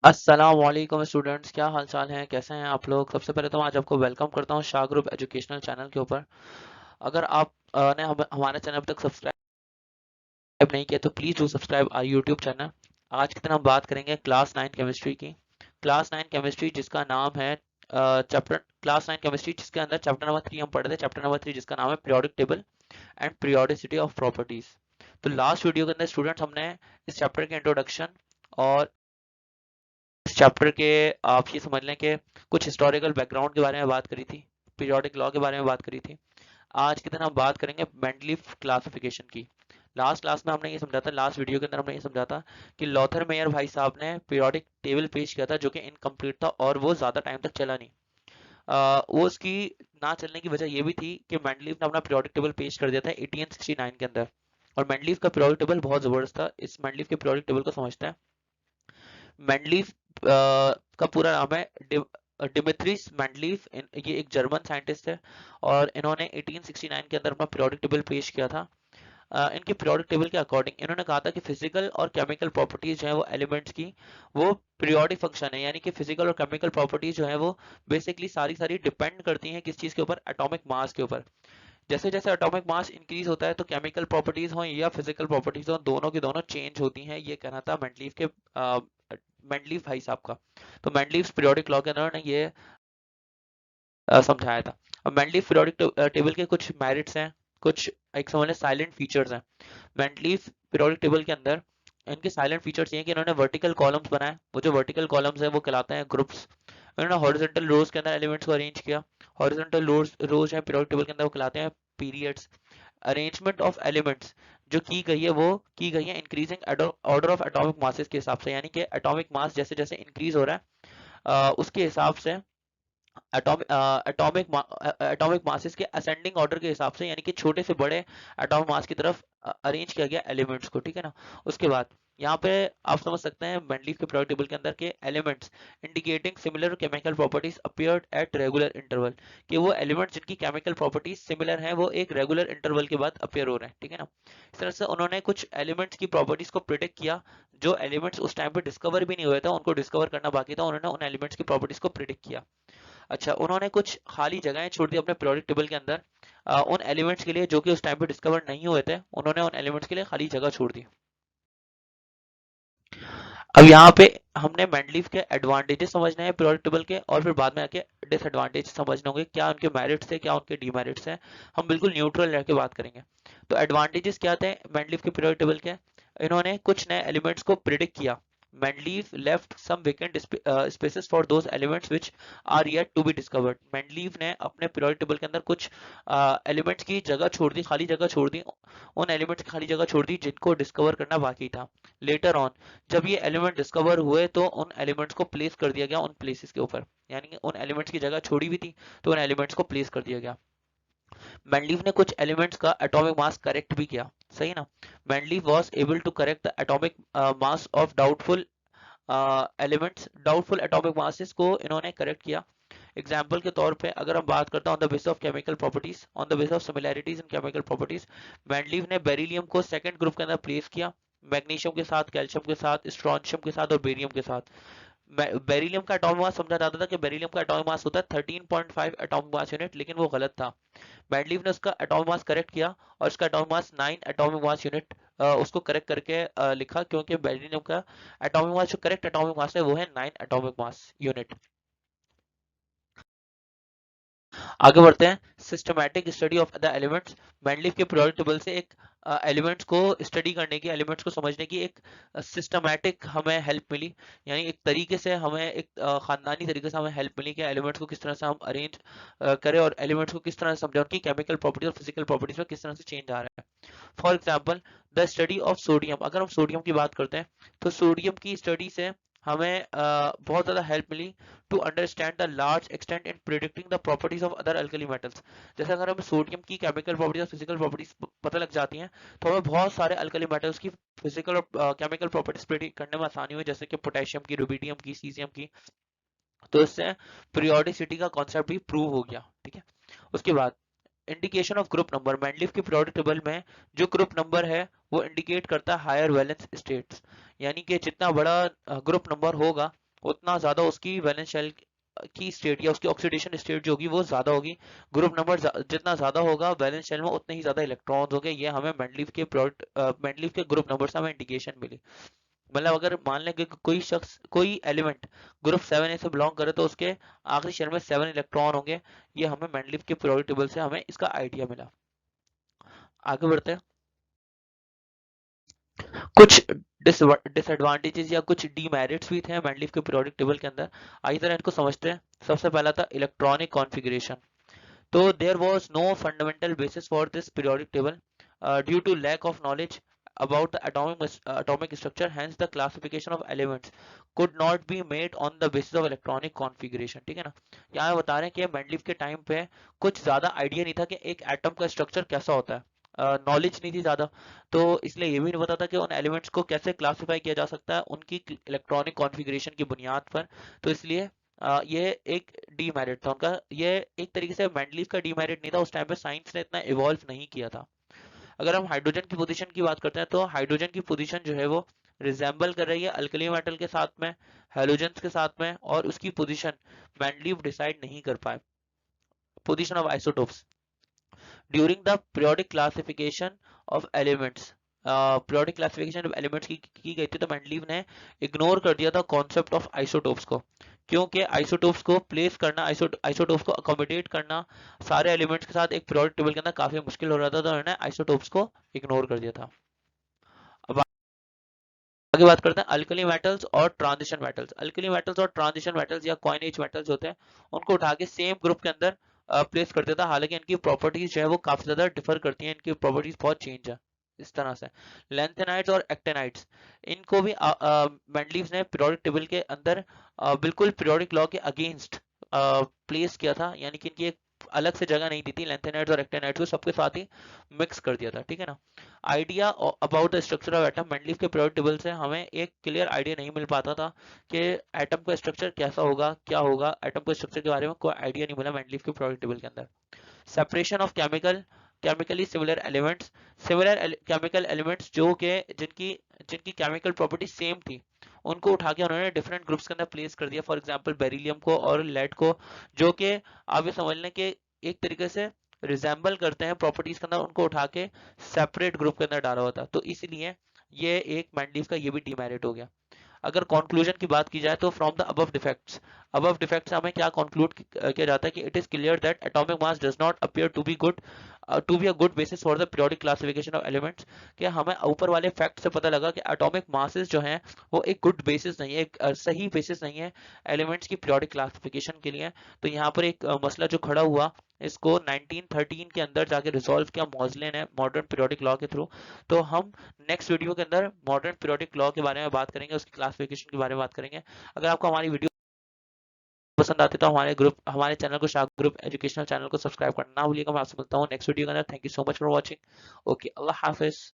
अस्सलाम वालेकुम स्टूडेंट्स, क्या हाल चाल हैं? कैसे हैं आप लोग? सबसे पहले तो मैं आज आपको वेलकम करता हूं शाह ग्रुप एजुकेशनल चैनल के ऊपर। अगर आप ने हमारे चैनल अब तक सब्सक्राइब नहीं किया तो please do subscribe our YouTube channel. आज के दिन हम बात करेंगे क्लास 9 केमिस्ट्री की। क्लास 9 केमिस्ट्री जिसका नाम है चैप्टर क्लास 9 केमिस्ट्री जिसके अंदर चैप्टर नंबर 3 हम पढ़े थे। चैप्टर नंबर 3 जिसका नाम है periodic table and periodicity of properties. तो लास्ट वीडियो के अंदर स्टूडेंट्स हमने इस चैप्टर के इंट्रोडक्शन और इस चैप्टर के आप ये समझ लें कि कुछ हिस्टोरिकल बैकग्राउंड के बारे में बात करी थी, पीरियोडिक लॉ के बारे में बात करी थी। आज के दिन हम बात करेंगे मेंडलीफ क्लासिफिकेशन की। लास्ट क्लास में हमने ये समझा था, लास्ट वीडियो के अंदर हमने ये समझा था कि लॉथर मेयर भाई साहब ने पीरियोडिक टेबल पेश किया था जो कि इनकम्प्लीट था और वो ज़्यादा टाइम तक चला नहीं। वो उसकी ना चलने की वजह ये भी थी कि मेंडलीफ ने अपना पीरियोडिक टेबल पेश कर दिया था 1869 के अंदर। और मेंडलीफ का पीरियोडिक टेबल बहुत ज़बरदस्त था। इस मेंडलीफ के पीरियोडिक टेबल को समझते हैं। मेंडलीफ का पूरा नाम है डिमित्रिस मेंडलीफ। ये एक जर्मन साइंटिस्ट है और इन्होंने 1869 के अंदर अपना पीरियोडिक टेबल पेश किया था। इनके पीरियोडिक टेबल के अकॉर्डिंग इन्होंने कहा था कि फिजिकल और केमिकल प्रॉपर्टीज जो है वो एलिमेंट्स की वो पीरियोडिक फंक्शन है, यानी कि फिजिकल और केमिकल प्रॉपर्टीज जो है वो बेसिकली सारी सारी डिपेंड करती हैं किस चीज़ के ऊपर, एटॉमिक मास के ऊपर। जैसे जैसे एटॉमिक मास इंक्रीज होता है तो केमिकल प्रॉपर्टीज हो या फिजिकल प्रॉपर्टीज हो, दोनों की दोनों चेंज होती हैं। ये कहना था मेंडलीफ भाई साहब का। तो मेंडलीव पीरियोडिक लॉ के अंदर ने ये समझाया था। अब मेंडलीव पीरियोडिक टेबल के कुछ मेरिट्स हैं, कुछ एक समझ लें साइलेंट फीचर्स हैं। मेंडलीव पीरियोडिक टेबल के अंदर इनके साइलेंट फीचर्स ये हैं कि इन्होंने वर्टिकल कॉलम्स बनाए। वो जो वर्टिकल कॉलम्स हैं वो कहलाते हैं ग्रुप्स। इन्होंने हॉरिजॉन्टल रोज के अंदर एलिमेंट्स को अरेंज किया। हॉरिजॉन्टल रोज है पीरियोडिक टेबल के अंदर, वो कहलाते हैं पीरियड्स। अरेंजमेंट ऑफ एलिमेंट्स जो की गई है वो की गई है increasing order of atomic masses के हिसाब से, यानी कि एटॉमिक मास जैसे जैसे इंक्रीज हो रहा है उसके हिसाब से एटॉमिक मासेस के असेंडिंग ऑर्डर के हिसाब से, यानी कि छोटे से बड़े एटॉमिक मास की तरफ अरेंज किया गया एलिमेंट्स को, ठीक है ना। उसके बाद यहाँ पे आप समझ सकते हैं मेंडलीव के पीरियोडिक टेबल के अंदर के elements indicating similar chemical properties appeared at regular interval, कि वो एलिमेंट्स जिनकी केमिकल प्रॉपर्टीज सिमिलर हैं वो एक रेगुलर इंटरवल के बाद अपीयर हो रहे हैं, ठीक है ना। इस तरह से उन्होंने कुछ एलिमेंट्स की प्रॉपर्टीज को प्रिडिक्ट किया जो एलिमेंट्स उस टाइम पे डिस्कवर भी नहीं हुए थे, उनको डिस्कवर करना बाकी था। उन्होंने उन एलिमेंट्स की प्रॉपर्टीज को प्रिडिक्ट किया। अच्छा, उन्होंने कुछ खाली जगहें छोड़ दी अपने पीरियोडिक टेबल के अंदर उन एलिमेंट्स के लिए जो कि उस टाइम पे डिस्कवर नहीं हुए थे। उन्होंने उन एलिमेंट्स के लिए खाली जगह छोड़ दी। अब यहाँ पे हमने मेंडलीव के एडवांटेजेस समझने हैं पीरियोडिक टेबल के, और फिर बाद में आके डिसएडवांटेज समझने होंगे, क्या उनके मेरिट्स है क्या उनके डीमेरिट्स हैं। हम बिल्कुल न्यूट्रल रह के बात करेंगे। तो एडवांटेजेस क्या थे मेंडलीव के पीरियोडिक टेबल के? इन्होंने कुछ नए एलिमेंट्स को प्रिडिक्ट किया। Mendeleev left some vacant spaces for those elements which are yet to be discovered. Mendeleev ने अपने periodic table के अंदर कुछ एलिमेंट्स की जगह छोड़ दी, खाली जगह छोड़ दी। उन एलिमेंट्स की खाली जगह छोड़ दी जिनको डिस्कवर करना बाकी था। लेटर ऑन जब ये एलिमेंट डिस्कवर हुए तो उन एलिमेंट्स को प्लेस कर दिया गया उन प्लेसेस के ऊपर, यानी कि उन एलिमेंट्स की जगह छोड़ी हुई थी तो उन एलिमेंट्स को प्लेस कर दिया गया। मेंडलीव ने कुछ एलिमेंट्स का एटॉमिक मास करेक्ट भी किया, सही ना। Mendeleev was able to correct the atomic mass of doubtful elements, doubtful atomic masses को इन्होंने करेक्ट किया। एग्जाम्पल के तौर पे अगर हम बात करते हैं on the basis of chemical properties, on the basis of similarities in chemical properties, Mendeleev ने बेरिलियम को सेकंड ग्रुप के अंदर प्लेस किया, मैग्नीशियम के साथ, कैल्शियम के साथ, स्ट्रोंशियम के साथ और बेरियम के साथ। बेरिलियम का एटॉमिक मास समझा जाता था कि बेरिलियम का एटॉमिक मास होता है 13.5 एटॉमिक मास यूनिट, लेकिन वो गलत था। मेंडलीव ने उसका एटॉमिक मास करेक्ट किया और इसका atomic mass 9 atomic mass unit उसको करेक्ट करके लिखा, क्योंकि बेरिलियम का एटॉमिक मास जो करेक्ट एटॉमिक मास है वो है 9 एटॉमिक मास यूनिट। आगे बढ़ते हैं। Systematic study of the elements, Mendeleev के पीरियोडिक टेबल से एक एलिमेंट्स को स्टडी करने की, एलिमेंट्स को समझने की एक सिस्टमैटिक हमें हेल्प मिली, यानी एक तरीके से हमें एक खानदानी तरीके से हमें हेल्प मिली कि एलिमेंट्स को किस तरह से हम अरेंज करें और एलिमेंट्स को किस तरह से समझें, उनकी केमिकल प्रॉपर्टी और फिजिकल प्रॉपर्टीज में किस तरह से चेंज आ रहा है। For example the study of sodium, अगर हम सोडियम की बात करते हैं तो सोडियम की स्टडी से हमें बहुत ज़्यादा हेल्प मिली to understand the large extent in predicting the properties of other alkali metals. जैसे अगर हमें सोडियम की केमिकल प्रॉपर्टीज और फिजिकल प्रॉपर्टीज पता लग जाती हैं तो हमें बहुत सारे अल्कली मेटल्स की फिजिकल और केमिकल प्रॉपर्टीज प्रिडिक्ट करने में आसानी हुई, जैसे कि पोटेशियम की, रुबिडियम की, सीजियम की। तो इससे पीरियोडिसिटी का कॉन्सेप्ट भी प्रूव हो गया, ठीक है। उसके बाद indication of group number, Mendeleev के पीरियोडिक टेबल में जो ग्रुप नंबर है वो इंडिकेट करता है हायर वैलेंस स्टेट्स, यानी कि जितना बड़ा ग्रुप नंबर होगा उतना ज्यादा उसकी वैलेंस शेल की स्टेट या उसकी ऑक्सीडेशन स्टेट जो होगी वो ज्यादा होगी। ग्रुप नंबर जितना ज्यादा होगा वैलेंस शेल में उतने ही ज्यादा इलेक्ट्रॉन्स होंगे। ये हमें मेंडलीव के प्रोडक्ट मेंडलीव के ग्रुप नंबर से हमें इंडिकेशन मिली। मतलब अगर मान लें कि कोई शख्स कोई एलिमेंट ग्रुप 7A से बिलोंग करे तो उसके आखिरी शेल में 7 इलेक्ट्रॉन होंगे। ये हमें मेंडलीव के पीरियोडिक टेबल से हमें इसका आइडिया मिला। आगे बढ़ते हैं। कुछ डिसएडवांटेजेस या कुछ डीमेरिट्स भी थे मेंडलीव के पीरियोडिक टेबल के अंदर। आइए जरा इनको समझते हैं। सबसे पहला था इलेक्ट्रॉनिक कॉन्फ़िगरेशन। तो there was no fundamental basis for this periodic table due to lack of knowledge about the atomic structure, hence the classification of elements could not be made on the basis of electronic configuration। ठीक है ना। यहाँ बता रहे हैं कि Mendeleev के time पे कुछ ज्यादा आइडिया नहीं था कि एक एटम का स्ट्रक्चर कैसा होता है, नॉलेज नहीं थी ज्यादा। तो इसलिए ये भी नहीं पता था कि उन एलिमेंट्स को कैसे क्लासिफाई किया जा सकता है उनकी इलेक्ट्रॉनिक कॉन्फ़िगरेशन की बुनियाद पर। तो इसलिए ये एक डीमेरिट था उनका। ये एक तरीके से मेंडलीव का डीमेरिट नहीं था, उस टाइम पे साइंस ने इतना इवॉल्व नहीं किया था। अगर हम हाइड्रोजन की पोजीशन की बात करते हैं तो हाइड्रोजन की पोजीशन जो है वो रिजेंबल कर रही है अल्कली मेटल के साथ में, हेलोजेंस के साथ में, और उसकी पोजीशन मेंडलीव डिसाइड नहीं कर पाए। Position of isotopes during the periodic classification of elements. Periodic classification of elements की गई थी तो मेंडलीव ने इग्नोर कर दिया था कॉन्सेप्ट ऑफ आइसोटोप्स को, क्योंकि आइसोटोप्स को प्लेस करना, आइसोटोप्स को अकोमोडेट करना सारे एलिमेंट्स के साथ एक पीरियोडिक टेबल के अंदर काफी मुश्किल हो रहा था, तो उन्होंने आइसोटोप्स को इग्नोर कर दिया था। अब आगे बात करते हैं अल्कली मेटल्स और ट्रांजिशन मेटल्स। अल्कली मेटल्स और ट्रांजिशन मेटल्स या कॉइनेज मेटल्स होते हैं, उनको उठा के सेम ग्रुप के अंदर प्लेस कर देता। हालांकि इनकी प्रॉपर्टीज जो है वो काफी ज्यादा डिफर करती हैं, इनकी प्रॉपर्टीज बहुत चेंज है। इस तरह से लेंथेनाइड्स और एक्टेनाइड्स, इनको भी मेंडलीव ने पीरियोडिक टेबल के अंदर बिल्कुल पीरियोडिक लॉ के अगेंस्ट प्लेस किया था, यानी कि इनकी एक अलग से जगह नहीं दी थी। लेंथेनाइड्स और एक्टेनाइड्स को सबके साथ ही मिक्स कर दिया था। ठीक है ना। Idea about the structure of atom, Mendeleev के पीरियोडिक टेबल से हमें एक क्लियर आइडिया नहीं मिल पाता था कि एटम का स्ट्रक्चर कैसा होगा, क्या होगा। एटम के स्ट्रक्चर के बारे में कोई आइडिया नहीं मिला मेंडलीव के पीरियोडिक टेबल के अंदर। Separation of chemically similar elements, similar chemical elements जो कि जिनकी जिनकी केमिकल प्रॉपर्टी सेम थी, उनको उठा के उन्होंने डिफरेंट ग्रुप्स के अंदर प्लेस कर दिया। फॉर एग्जांपल बेरिलियम को और लेड को, जो कि आप ये समझ लें कि एक तरीके से रिजेंबल करते हैं प्रॉपर्टीज के अंदर, उनको उठा के सेपरेट ग्रुप के अंदर डाला हुआ था। तो इसलिए ये एक मेंडलीव का ये भी डीमेरिट हो गया। अगर कंक्लूजन की बात की जाए तो फ्रॉम द अबव डिफेक्ट्स हमें क्या कंक्लूड किया जाता है कि it is clear that atomic mass does not appear to be a good basis for the periodic classification of elements. कि हमें ऊपर वाले फैक्ट से पता लगा कि एटॉमिक मासेस जो हैं वो एक गुड बेसिस नहीं है, एक सही बेसिस नहीं है एलिमेंट्स की पीरियोडिक क्लासिफिकेशन के लिए। तो यहाँ पर एक मसला जो खड़ा हुआ, इसको 1913 के अंदर जाके रिजॉल्व किया मॉजले ने मॉडर्न पीरियोडिक लॉ के थ्रू। तो हम नेक्स्ट वीडियो के अंदर मॉडर्न पीरियोडिक लॉ के बारे में बात करेंगे, उसकी क्लासिफिकेशन के बारे में बात करेंगे। अगर आपको हमारी वीडियो पसंद आती है तो हमारे चैनल को शाह ग्रुप एजुकेशनल चैनल को सब्सक्राइब करना ना भूलिएगा। मैं आपसे मिलता हूँ नेक्स्ट वीडियो के अंदर। Thank you so much for watching. Okay, Allah Hafiz.